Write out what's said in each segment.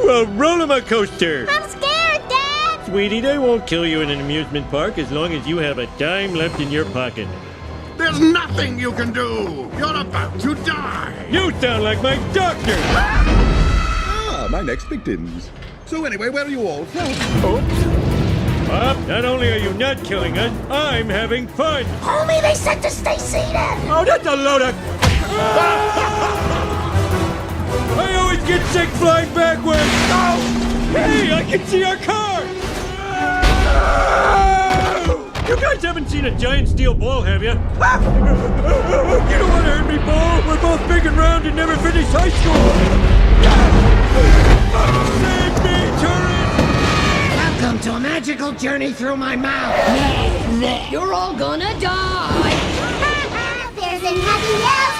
a roller coaster. I'm scared, Dad. Sweetie, they won't kill you in an amusement park as long as you have a dime left in your pocket. There's nothing you can do! You're about to die! You sound like my doctor! Ah, my next victims. So anyway, where are you all from? Oops. Pop, not only are you not killing us, I'm having fun! Homie, they said to stay seated. Oh, that's a load of... I always get sick flying backwards! Oh! Hey, I can see our car! You guys haven't seen a giant steel ball, have you? You don't want to hurt me, ball! We're both big and round and never finished high school! Save me, turret! Welcome to a magical journey through my mouth. You're all gonna die. There's a heavy yell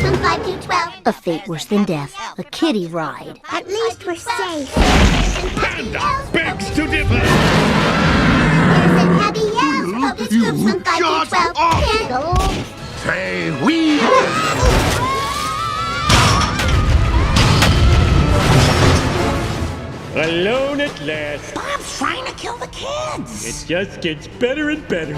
from 5 to 12. A fate worse than death. A kiddie ride. At least we're safe. Panda begs to differ! There's a heavy yell focus groups from 5 to 12. Candle. Say we! Alone at last. Bob's trying to kill the kids. It just gets better and better.